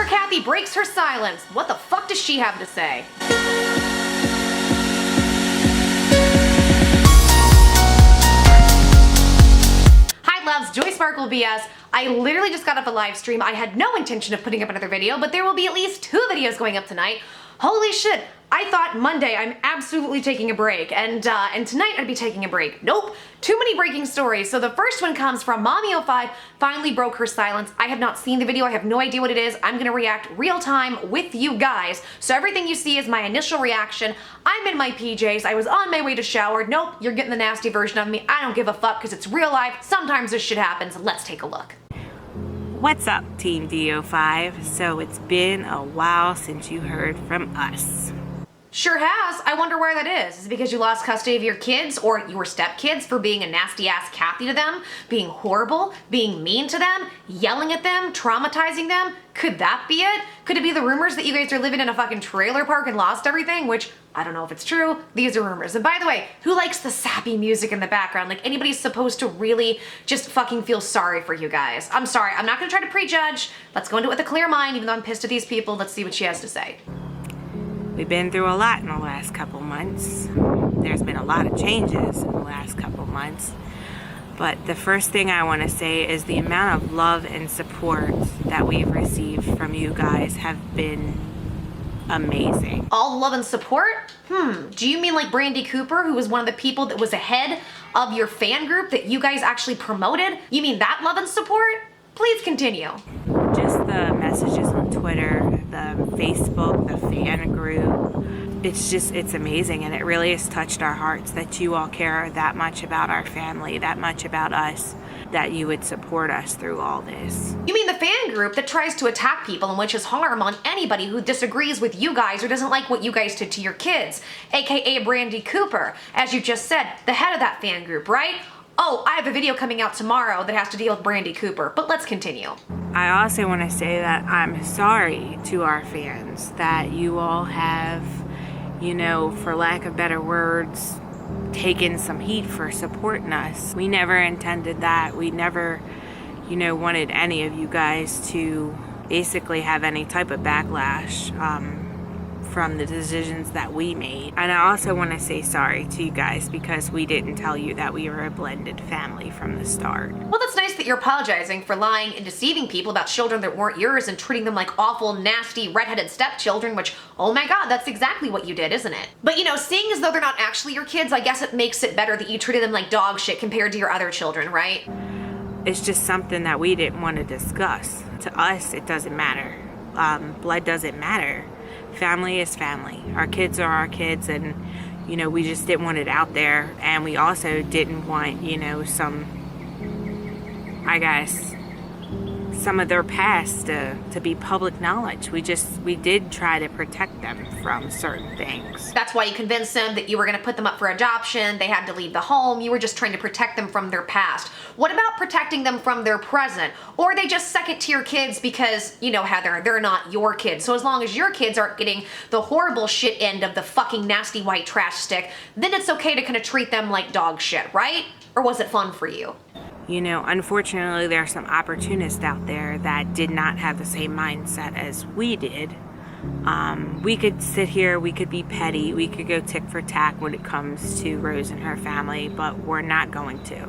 Kathy breaks her silence. What the fuck does she have to say? Hi loves, Joy Sparkle BS. I literally just got off a live stream. I had no intention of putting up another video, but there will be at least 2 videos going up tonight. Holy shit. I thought Monday I'm absolutely taking a break, and tonight I'd be taking a break. Nope, too many breaking stories. So the first one comes from MommyOFive, finally broke her silence. I have not seen the video, I have no idea what it is. I'm gonna react real time with you guys. So everything you see is my initial reaction. I'm in my PJs, I was on my way to shower. Nope, you're getting the nasty version of me. I don't give a fuck because it's real life. Sometimes this shit happens. Let's take a look. What's up, Team DaddyOFive? So it's been a while since you heard from us. Sure has. I wonder why that is. Is it because you lost custody of your kids or your stepkids for being a nasty ass Kathy to them, being horrible, being mean to them, yelling at them, traumatizing them? Could that be it? Could it be the rumors that you guys are living in a fucking trailer park and lost everything? Which, I don't know if it's true. These are rumors. And by the way, who likes the sappy music in the background? Like anybody's supposed to really just fucking feel sorry for you guys. I'm sorry. I'm not gonna try to prejudge. Let's go into it with a clear mind, even though I'm pissed at these people. Let's see what she has to say. We've been through a lot in the last couple months. There's been a lot of changes in the last couple months. But the first thing I want to say is the amount of love and support that we've received from you guys have been amazing. All love and support? Do you mean like Brandy Cooper, who was one of the people that was ahead of your fan group that you guys actually promoted? You mean that love and support? Please continue. Just the messages on Twitter, the Facebook, the fan group. It's amazing, and it really has touched our hearts that you all care that much about our family, that much about us, that you would support us through all this. You mean the fan group that tries to attack people and wishes harm on anybody who disagrees with you guys or doesn't like what you guys did to your kids, aka Brandy Cooper, as you just said, the head of that fan group, right? Oh, I have a video coming out tomorrow that has to deal with Brandy Cooper, but let's continue. I also want to say that I'm sorry to our fans that you all have, you know, for lack of better words, taken some heat for supporting us. We never intended that. We never, you know, wanted any of you guys to basically have any type of backlash from the decisions that we made. And I also want to say sorry to you guys because we didn't tell you that we were a blended family from the start. Well, that's nice that you're apologizing for lying and deceiving people about children that weren't yours and treating them like awful, nasty, redheaded stepchildren, which, oh my god, that's exactly what you did, isn't it? But you know, seeing as though they're not actually your kids, I guess it makes it better that you treated them like dog shit compared to your other children, right? It's just something that we didn't want to discuss. To us, it doesn't matter. Blood doesn't matter. Family is family. Our kids are our kids, and you know, we just didn't want it out there, and we also didn't want, you know, some of their past to be public knowledge. We did try to protect them from certain things. That's why you convinced them that you were gonna put them up for adoption, they had to leave the home, you were just trying to protect them from their past. What about protecting them from their present? Or are they just second tier kids because, you know, Heather, they're not your kids. So as long as your kids aren't getting the horrible shit end of the fucking nasty white trash stick, then it's okay to kind of treat them like dog shit, right? Or was it fun for you? You know, unfortunately, there are some opportunists out there that did not have the same mindset as we did. We could sit here, we could be petty, we could go tick for tack when it comes to Rose and her family, but we're not going to.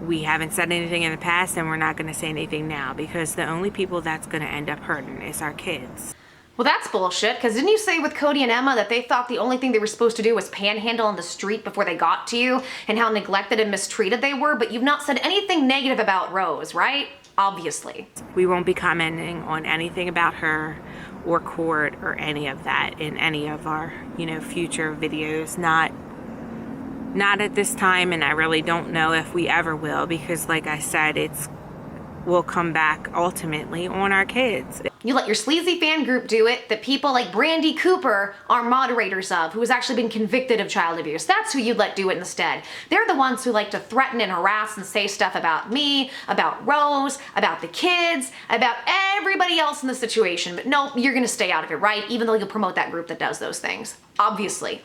We haven't said anything in the past, and we're not going to say anything now, because the only people that's going to end up hurting is our kids. Well, that's bullshit, because didn't you say with Cody and Emma that they thought the only thing they were supposed to do was panhandle on the street before they got to you, and how neglected and mistreated they were, but you've not said anything negative about Rose, right? Obviously. We won't be commenting on anything about her or court or any of that in any of our, you know, future videos. Not at this time, and I really don't know if we ever will, because like I said, will come back ultimately on our kids. You let your sleazy fan group do it that people like Brandy Cooper are moderators of, who has actually been convicted of child abuse. That's who you'd let do it instead. They're the ones who like to threaten and harass and say stuff about me, about Rose, about the kids, about everybody else in the situation. But no, you're gonna stay out of it, right? Even though you'll promote that group that does those things. Obviously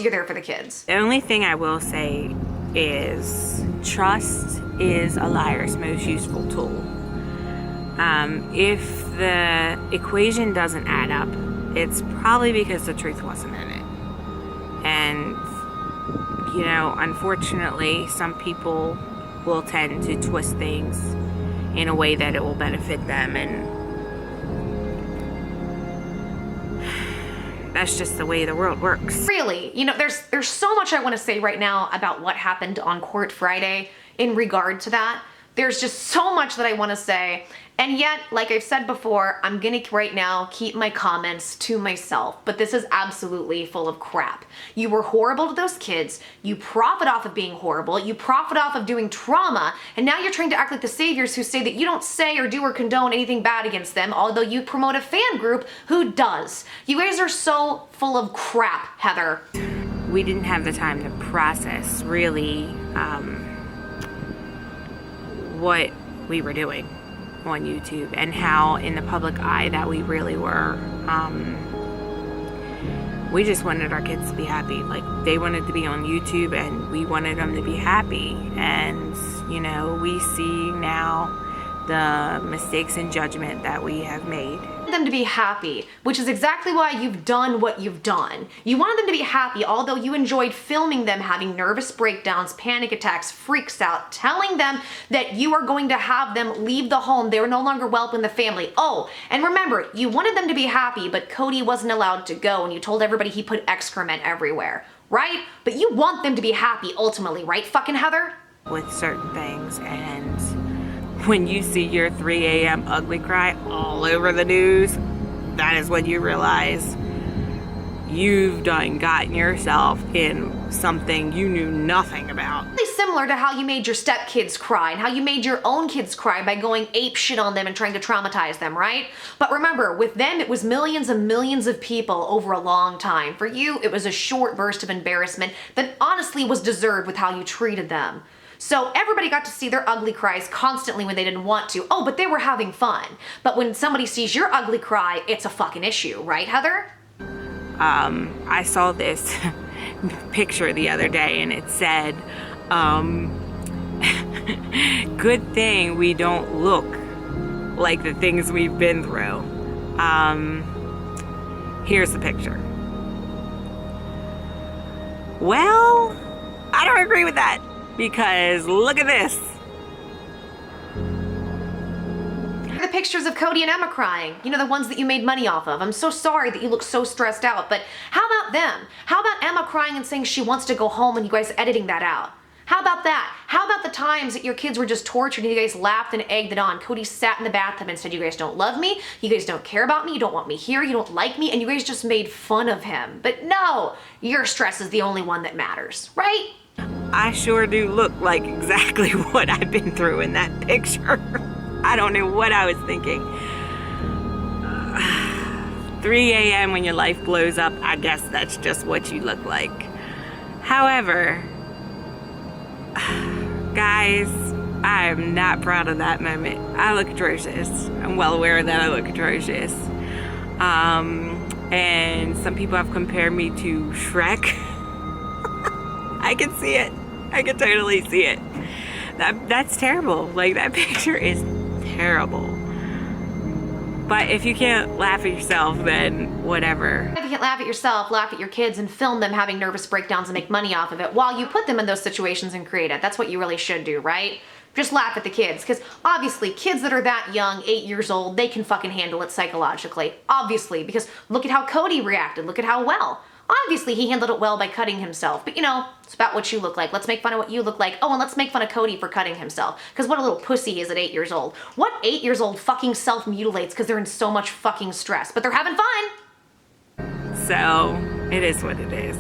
you're there for the kids. The only thing I will say is trust is a liar's most useful tool. If the equation doesn't add up, it's probably because the truth wasn't in it. And, you know, unfortunately, some people will tend to twist things in a way that it will benefit them, and that's just the way the world works. Really, you know, there's so much I want to say right now about what happened on Court Friday in regard to that. There's just so much that I want to say, and yet, like I've said before, I'm gonna right now keep my comments to myself, but this is absolutely full of crap. You were horrible to those kids, you profit off of being horrible, you profit off of doing trauma, and now you're trying to act like the saviors who say that you don't say or do or condone anything bad against them, although you promote a fan group who does. You guys are so full of crap, Heather. We didn't have the time to process, really, what we were doing on YouTube and how in the public eye that we really were. We just wanted our kids to be happy. Like, they wanted to be on YouTube and we wanted them to be happy. And, you know, we see now the mistakes in judgment that we have made. Them to be happy, which is exactly why you've done what you've done. You wanted them to be happy, although you enjoyed filming them having nervous breakdowns, panic attacks, freaks out, telling them that you are going to have them leave the home. They were no longer welcome in the family. Oh, and remember, you wanted them to be happy, but Cody wasn't allowed to go, and you told everybody he put excrement everywhere, right? But you want them to be happy ultimately, right, fucking Heather? With certain things, and when you see your 3 a.m. ugly cry all over the news, that is when you realize you've gotten yourself in something you knew nothing about. Really similar to how you made your stepkids cry and how you made your own kids cry by going ape shit on them and trying to traumatize them, right? But remember, with them, it was millions and millions of people over a long time. For you, it was a short burst of embarrassment that honestly was deserved with how you treated them. So everybody got to see their ugly cries constantly when they didn't want to. Oh, but they were having fun. But when somebody sees your ugly cry, it's a fucking issue, right, Heather? I saw this picture the other day and it said, good thing we don't look like the things we've been through. Here's the picture. Well, I don't agree with that. Because look at this. The pictures of Cody and Emma crying. You know, the ones that you made money off of. I'm so sorry that you look so stressed out, but how about them? How about Emma crying and saying she wants to go home and you guys editing that out? How about that? How about the times that your kids were just tortured and you guys laughed and egged it on? Cody sat in the bathtub and said, you guys don't love me, you guys don't care about me, you don't want me here, you don't like me, and you guys just made fun of him. But no, your stress is the only one that matters, right? I sure do look like exactly what I've been through in that picture. I don't know what I was thinking. 3 a.m. when your life blows up, I guess that's just what you look like. However, guys, I am not proud of that moment. I look atrocious. I'm well aware that I look atrocious. And some people have compared me to Shrek. I can see it. I can totally see it. That's terrible. Like, that picture is terrible. But if you can't laugh at yourself, then whatever. If you can't laugh at yourself, laugh at your kids and film them having nervous breakdowns and make money off of it while you put them in those situations and create it. That's what you really should do, right? Just laugh at the kids, because obviously kids that are that young, 8 years old, they can fucking handle it psychologically. Obviously, because look at how Cody reacted. Look at how well. Obviously, he handled it well by cutting himself, but you know, it's about what you look like. Let's make fun of what you look like. Oh, and let's make fun of Cody for cutting himself, because what a little pussy he is at 8 years old. What 8 years old fucking self-mutilates because they're in so much fucking stress, but they're having fun? So, it is what it is.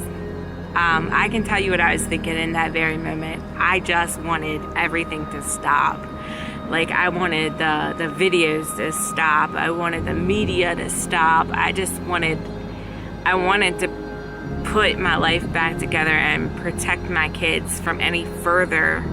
I can tell you what I was thinking in that very moment. I just wanted everything to stop. Like, I wanted the videos to stop. I wanted the media to stop. I wanted to put my life back together and protect my kids from any further,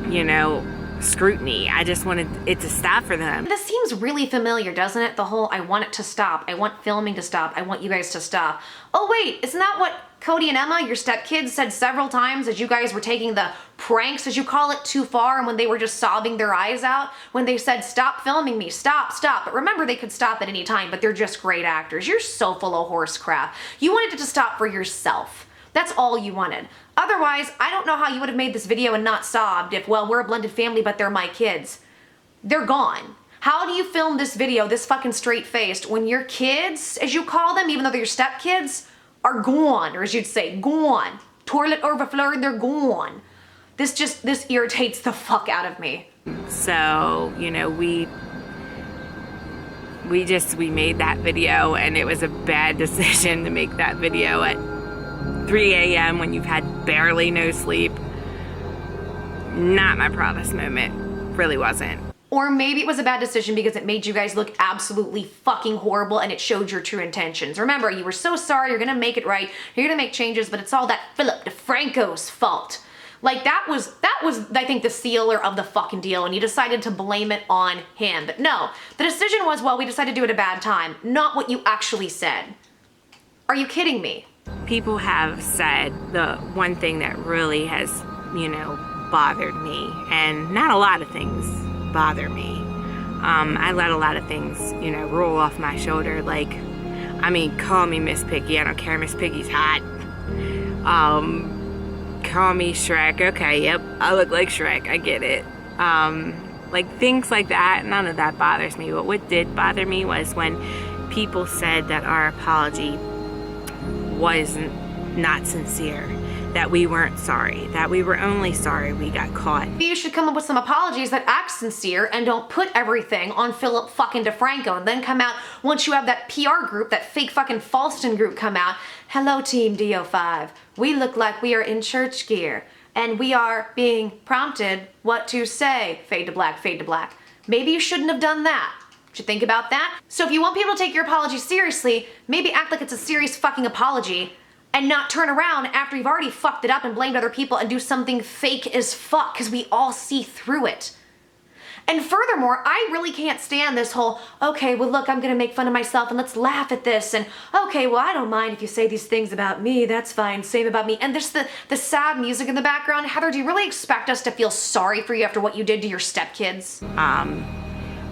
you know, scrutiny. I just wanted it to stop for them. This seems really familiar, doesn't it? The whole, I want it to stop. I want filming to stop. I want you guys to stop. Oh wait, isn't that what Cody and Emma, your stepkids, said several times that you guys were taking the pranks, as you call it, too far, and when they were just sobbing their eyes out, when they said, stop filming me, stop, stop. But remember, they could stop at any time, but they're just great actors. You're so full of horse crap. You wanted it to stop for yourself. That's all you wanted. Otherwise, I don't know how you would have made this video and not sobbed if, well, we're a blended family, but they're my kids. They're gone. How do you film this video this fucking straight-faced when your kids, as you call them, even though they're your stepkids, are gone, or as you'd say, gone. Toilet overflowed, they're gone. This irritates the fuck out of me. So, you know, we made that video, and it was a bad decision to make that video at 3 a.m. when you've had barely no sleep. Not my proudest moment. Really wasn't. Or maybe it was a bad decision because it made you guys look absolutely fucking horrible and it showed your true intentions. Remember, you were so sorry, you're gonna make it right, you're gonna make changes, but it's all that Philip DeFranco's fault. Like, that was, I think, the sealer of the fucking deal, and you decided to blame it on him. But no, the decision was, well, we decided to do it at a bad time, not what you actually said. Are you kidding me? People have said the one thing that really has, you know, bothered me, and not a lot of things bother me. I let a lot of things, you know, roll off my shoulder. Like, I mean, call me Miss Piggy. I don't care. Miss Piggy's hot. Call me Shrek. Okay, yep, I look like Shrek. I get it. Like, things like that, none of that bothers me. But what did bother me was when people said that our apology was not sincere, that we weren't sorry, that we were only sorry we got caught. You should come up with some apologies that act sincere and don't put everything on Philip fucking DeFranco, and then come out once you have that PR group, that fake fucking Falston group come out. Hello, Team DO5. We look like we are in church gear, and we are being prompted what to say. Fade to black, fade to black. Maybe you shouldn't have done that. Should think about that. So if you want people to take your apology seriously, maybe act like it's a serious fucking apology and not turn around after you've already fucked it up and blamed other people and do something fake as fuck, because we all see through it. And furthermore, I really can't stand this whole, okay, well look, I'm gonna make fun of myself and let's laugh at this, and okay, well I don't mind if you say these things about me, that's fine, same about me, and there's the sad music in the background. Heather, do you really expect us to feel sorry for you after what you did to your stepkids?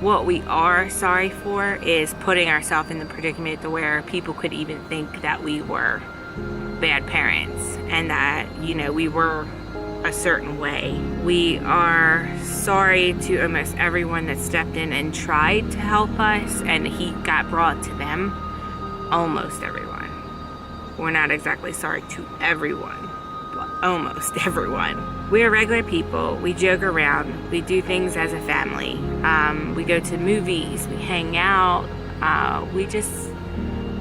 What we are sorry for is putting ourselves in the predicament to where people could even think that we were bad parents and that, you know, we were a certain way. We are sorry to almost everyone that stepped in and tried to help us and he got brought to them. Almost everyone. We're not exactly sorry to everyone, but almost everyone. We're regular people. We joke around. We do things as a family. We go to movies. We hang out.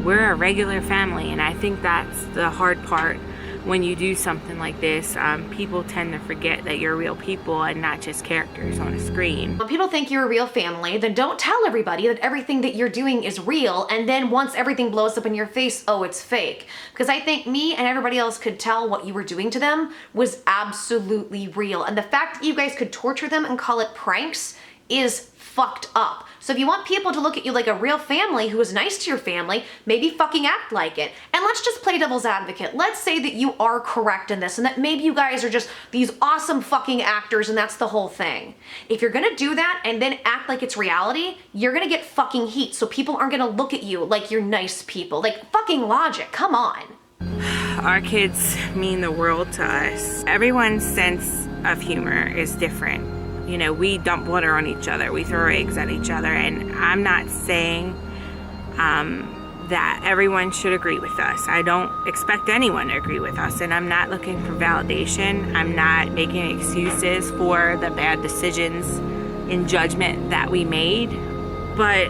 We're a regular family, and I think that's the hard part when you do something like this. People tend to forget that you're real people and not just characters on a screen. When people think you're a real family, then don't tell everybody that everything that you're doing is real, and then once everything blows up in your face, oh, it's fake. Because I think me and everybody else could tell what you were doing to them was absolutely real. And the fact that you guys could torture them and call it pranks is fucked up. So if you want people to look at you like a real family who is nice to your family, maybe fucking act like it. And let's just play devil's advocate. Let's say that you are correct in this and that maybe you guys are just these awesome fucking actors and that's the whole thing. If you're gonna do that and then act like it's reality, you're gonna get fucking heat. So people aren't gonna look at you like you're nice people. Like, fucking logic, come on. Our kids mean the world to us. Everyone's sense of humor is different. You know, we dump water on each other, we throw eggs at each other, and I'm not saying that everyone should agree with us. I don't expect anyone to agree with us, and I'm not looking for validation. I'm not making excuses for the bad decisions in judgment that we made, but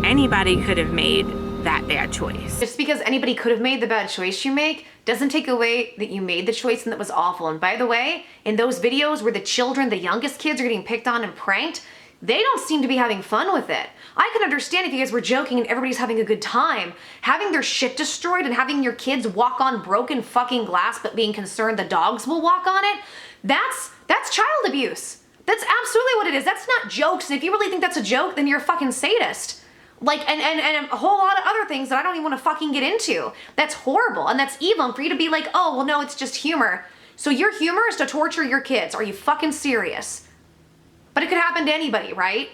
anybody could have made that bad choice. Just because anybody could have made the bad choice you make doesn't take away that you made the choice and that was awful. And by the way, in those videos where the children, the youngest kids, are getting picked on and pranked, they don't seem to be having fun with it. I can understand if you guys were joking and everybody's having a good time. Having their shit destroyed and having your kids walk on broken fucking glass but being concerned the dogs will walk on it, that's child abuse. That's absolutely what it is. That's not jokes. And if you really think that's a joke, then you're a fucking sadist. Like, and a whole lot of other things that I don't even want to fucking get into. That's horrible and that's evil. And for you to be like, oh, well, no, it's just humor. So your humor is to torture your kids. Are you fucking serious? But it could happen to anybody, right?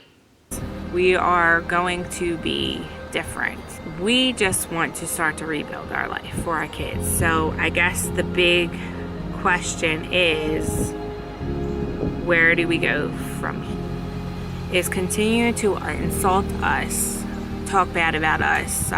We are going to be different. We just want to start to rebuild our life for our kids. So I guess the big question is, where do we go from here? Is continuing to insult us, talk bad about us,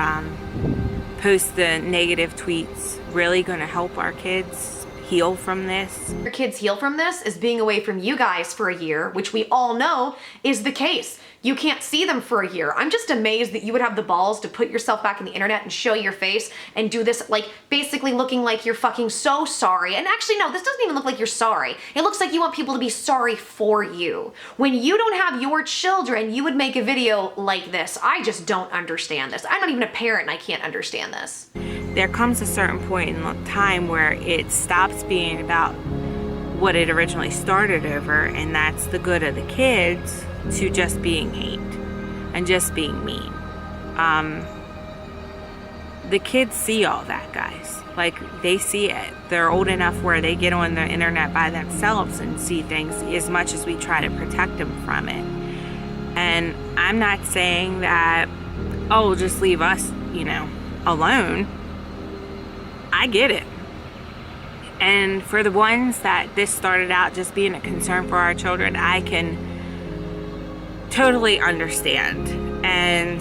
post the negative tweets really going to help our kids heal from this? Your kids heal from this is being away from you guys for a year, which we all know is the case. You can't see them for a year. I'm just amazed that you would have the balls to put yourself back in the internet and show your face and do this, like, basically looking like you're fucking so sorry. And actually, no, this doesn't even look like you're sorry. It looks like you want people to be sorry for you. When you don't have your children, you would make a video like this. I just don't understand this. I'm not even a parent and I can't understand this. There comes a certain point in time where it stops being about what it originally started over, and that's the good of the kids, to just being hate and just being mean. The kids see all that, guys. Like, they see it. They're old enough where they get on the internet by themselves and see things, as much as we try to protect them from it. And I'm not saying that, oh, just leave us, you know, alone. I get it. And for the ones that this started out just being a concern for our children, I can totally understand. And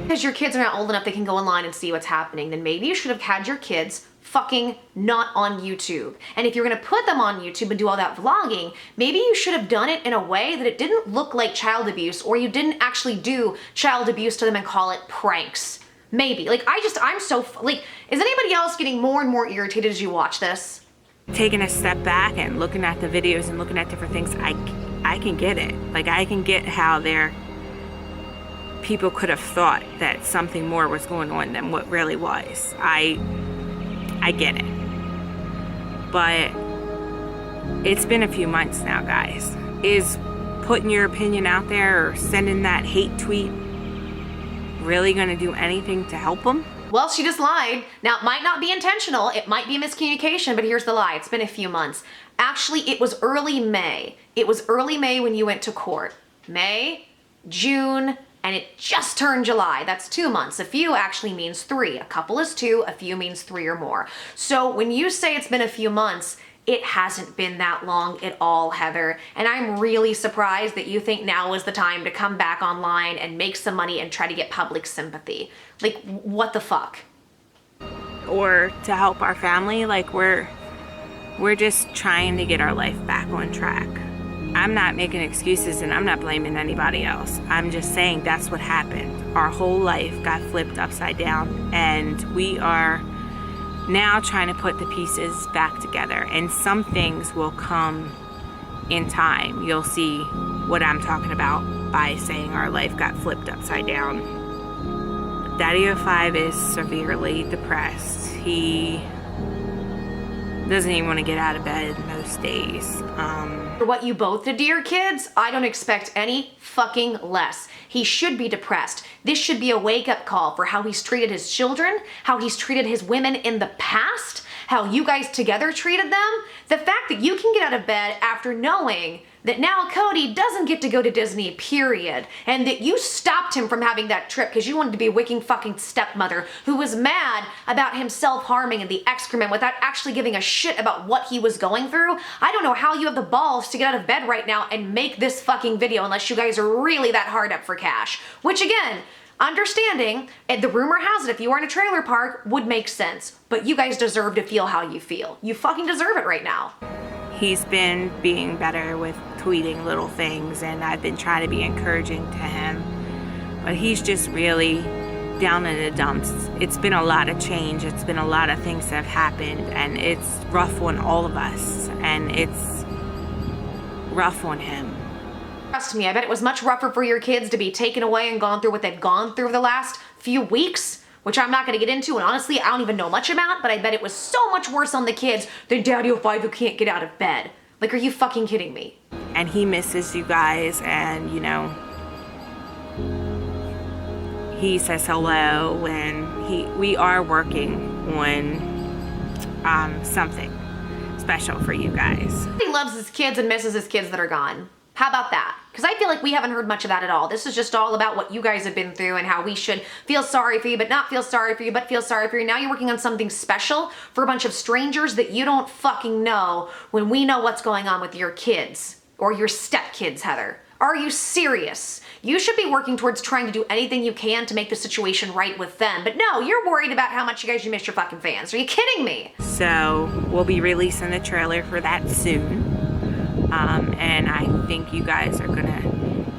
because your kids are not old enough they can go online and see what's happening, then maybe you should have had your kids fucking not on YouTube. And if you're gonna put them on YouTube and do all that vlogging, maybe you should have done it in a way that it didn't look like child abuse, or you didn't actually do child abuse to them and call it pranks. Maybe. Like, I'm so, like, is anybody else getting more and more irritated as you watch this? Taking a step back and looking at the videos and looking at different things, I can get it. Like, I can get how people could have thought that something more was going on than what really was. I get it. But it's been a few months now, guys. Is putting your opinion out there or sending that hate tweet really gonna do anything to help them? Well, she just lied. Now, it might not be intentional, it might be a miscommunication, but here's the lie. It's been a few months. Actually, it was early May. It was early May when you went to court. May, June, and it just turned July. That's 2 months. A few actually means 3. A couple is 2, a few means 3 or more. So when you say it's been a few months, it hasn't been that long at all, Heather. And I'm really surprised that you think now is the time to come back online and make some money and try to get public sympathy. Like, what the fuck? Or to help our family, like, we're just trying to get our life back on track. I'm not making excuses and I'm not blaming anybody else. I'm just saying that's what happened. Our whole life got flipped upside down, and we are now trying to put the pieces back together, and some things will come in time. You'll see what I'm talking about by saying our life got flipped upside down. DaddyOFive is severely depressed. He doesn't even want to get out of bed most days. For what you both did to your kids, I don't expect any fucking less. He should be depressed. This should be a wake-up call for how he's treated his children, how he's treated his women in the past, how you guys together treated them. The fact that you can get out of bed after knowing that now Cody doesn't get to go to Disney, period, and that you stopped him from having that trip because you wanted to be a wicked fucking stepmother who was mad about him self-harming and the excrement without actually giving a shit about what he was going through. I don't know how you have the balls to get out of bed right now and make this fucking video unless you guys are really that hard up for cash. Which, again, understanding, and the rumor has it, if you were in a trailer park, would make sense. But you guys deserve to feel how you feel. You fucking deserve it right now. He's been being better with tweeting little things, and I've been trying to be encouraging to him. But he's just really down in the dumps. It's been a lot of change. It's been a lot of things that have happened, and it's rough on all of us, and it's rough on him. Trust me, I bet it was much rougher for your kids to be taken away and gone through what they've gone through the last few weeks, which I'm not going to get into, and honestly, I don't even know much about, but I bet it was so much worse on the kids than DaddyOFive who can't get out of bed. Like, are you fucking kidding me? And he misses you guys, and, you know, he says hello, and we are working on something special for you guys. He loves his kids and misses his kids that are gone. How about that? Because I feel like we haven't heard much of that at all. This is just all about what you guys have been through and how we should feel sorry for you, but not feel sorry for you, but feel sorry for you. Now you're working on something special for a bunch of strangers that you don't fucking know when we know what's going on with your kids or your stepkids, Heather. Are you serious? You should be working towards trying to do anything you can to make the situation right with them. But no, you're worried about how much you miss your fucking fans. Are you kidding me? So we'll be releasing the trailer for that soon. And I think you guys are gonna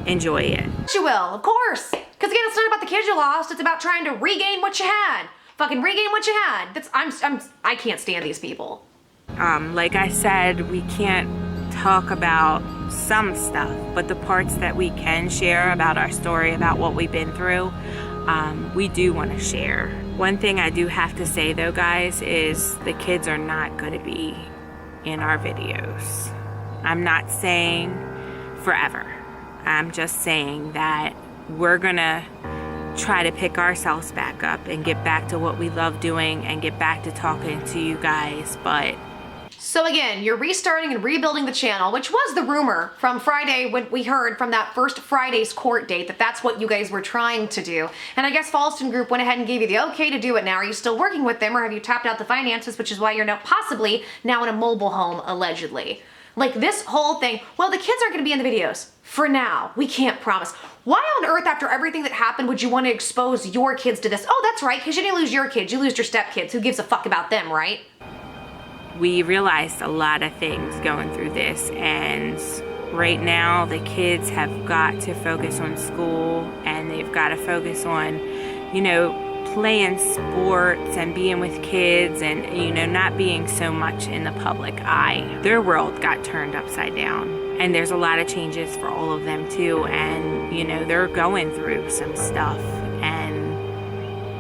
enjoy it. You will, of course. Because again, it's not about the kids you lost. It's about trying to regain what you had. Fucking regain what you had. I can't stand these people. Like I said, we can't talk about some stuff, but the parts that we can share about our story, about what we've been through, we do want to share. One thing I do have to say though, guys, is the kids are not going to be in our videos. I'm not saying forever. I'm just saying that we're gonna try to pick ourselves back up and get back to what we love doing and get back to talking to you guys, but so again, you're restarting and rebuilding the channel, which was the rumor from Friday when we heard from that first Friday's court date that that's what you guys were trying to do. And I guess Falston Group went ahead and gave you the okay to do it now. Are you still working with them, or have you tapped out the finances, which is why you're now possibly now in a mobile home, allegedly? Like this whole thing, well, the kids aren't gonna be in the videos. For now, we can't promise. Why on earth, after everything that happened, would you want to expose your kids to this? Oh, that's right, because you didn't lose your kids, you lose your stepkids. Who gives a fuck about them, right? We realized a lot of things going through this, and right now the kids have got to focus on school, and they've got to focus on, you know, playing sports and being with kids and, you know, not being so much in the public eye. Their world got turned upside down, and there's a lot of changes for all of them too, and, you know, they're going through some stuff. And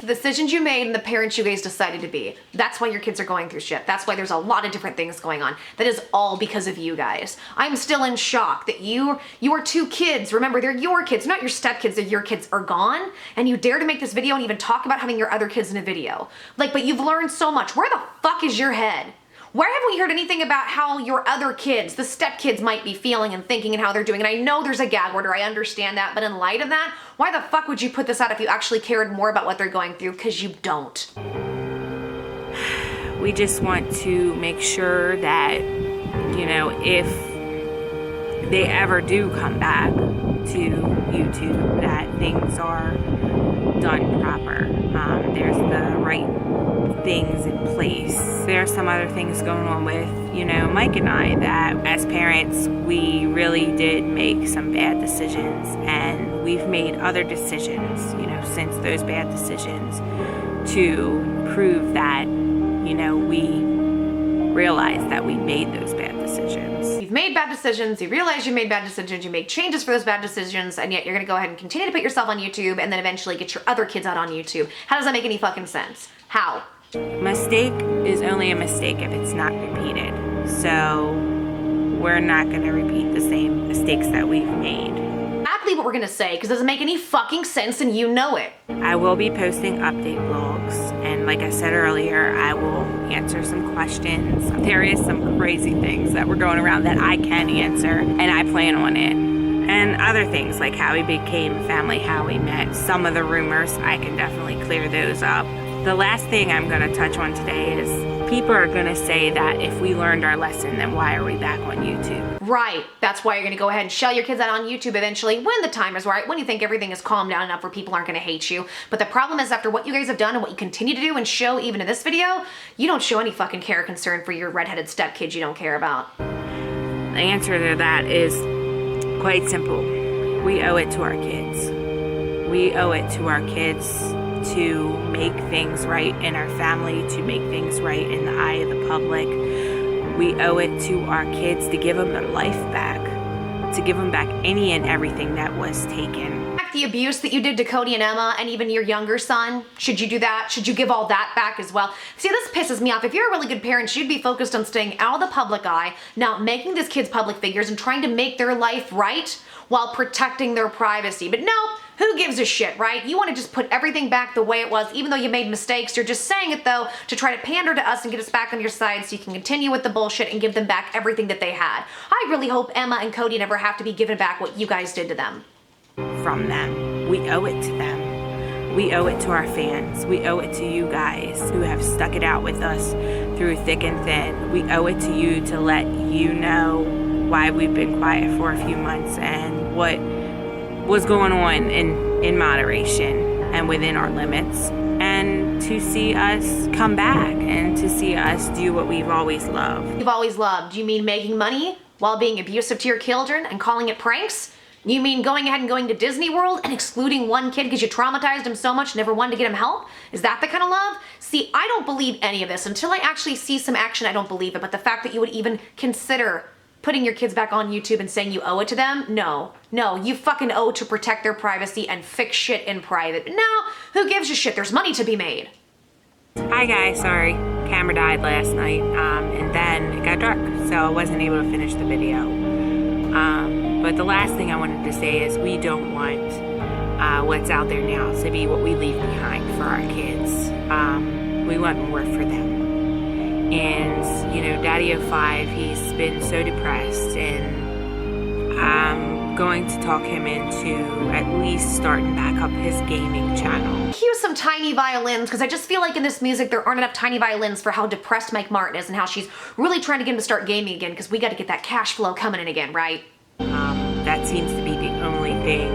the decisions you made and the parents you guys decided to be, that's why your kids are going through shit. That's why there's a lot of different things going on. That is all because of you guys. I'm still in shock that your two kids, remember, they're your kids, not your stepkids, they're your kids, are gone, and you dare to make this video and even talk about having your other kids in a video. Like, but you've learned so much. Where the fuck is your head? Where have we heard anything about how your other kids, the stepkids, might be feeling and thinking and how they're doing? And I know there's a gag order, I understand that, but in light of that, why the fuck would you put this out if you actually cared more about what they're going through? Because you don't. We just want to make sure that, you know, if they ever do come back to YouTube, that things are done proper. There's the right things in place. There are some other things going on with, you know, Mike and I, that as parents we really did make some bad decisions, and we've made other decisions, you know, since those bad decisions to prove that, you know, we realize that we made those bad decisions. You've made bad decisions, you realize you made bad decisions, you made changes for those bad decisions, and yet you're gonna go ahead and continue to put yourself on YouTube and then eventually get your other kids out on YouTube. How does that make any fucking sense? How? Mistake is only a mistake if it's not repeated. So we're not going to repeat the same mistakes that we've made. Exactly what we're going to say, because it doesn't make any fucking sense and you know it. I will be posting update vlogs, and like I said earlier, I will answer some questions. There is some crazy things that were going around that I can answer, and I plan on it. And other things like how we became a family, how we met, some of the rumors, I can definitely clear those up. The last thing I'm going to touch on today is people are going to say that if we learned our lesson, then why are we back on YouTube? Right. That's why you're going to go ahead and shell your kids out on YouTube eventually when the time is right, when you think everything is calmed down enough where people aren't going to hate you. But the problem is, after what you guys have done and what you continue to do and show even in this video, you don't show any fucking care or concern for your redheaded stepkids you don't care about. The answer to that is quite simple. We owe it to our kids. We owe it to our kids to make things right in our family, to make things right in the eye of the public. We owe it to our kids to give them their life back, to give them back any and everything that was taken. The abuse that you did to Cody and Emma and even your younger son, should you do that? Should you give all that back as well? See, this pisses me off. If you're a really good parent, you'd be focused on staying out of the public eye, not making these kids public figures and trying to make their life right while protecting their privacy. But no, who gives a shit, right? You want to just put everything back the way it was, even though you made mistakes. You're just saying it though to try to pander to us and get us back on your side so you can continue with the bullshit and give them back everything that they had. I really hope Emma and Cody never have to be given back what you guys did to them. From them. We owe it to them. We owe it to our fans. We owe it to you guys who have stuck it out with us through thick and thin. We owe it to you to let you know why we've been quiet for a few months and what was going on in moderation and within our limits, and to see us come back and to see us do what we've always loved. You've always loved? You mean making money while being abusive to your children and calling it pranks? You mean going ahead and going to Disney World and excluding one kid because you traumatized him so much, never wanted to get him help? Is that the kind of love? See, I don't believe any of this. Until I actually see some action, I don't believe it. But the fact that you would even consider putting your kids back on YouTube and saying you owe it to them, no, you fucking owe to protect their privacy and fix shit in private. But now, who gives a shit? There's money to be made. Hi guys, sorry. Camera died last night, and then it got dark, so I wasn't able to finish the video. But the last thing I wanted to say is we don't want what's out there now to be what we leave behind for our kids. We want more for them. And, you know, DaddyOFive, he's been so depressed, and I'm going to talk him into at least starting back up his gaming channel. Cue some tiny violins, because I just feel like in this music there aren't enough tiny violins for how depressed Mike Martin is and how she's really trying to get him to start gaming again, because we got to get that cash flow coming in again, right? That seems to be the only thing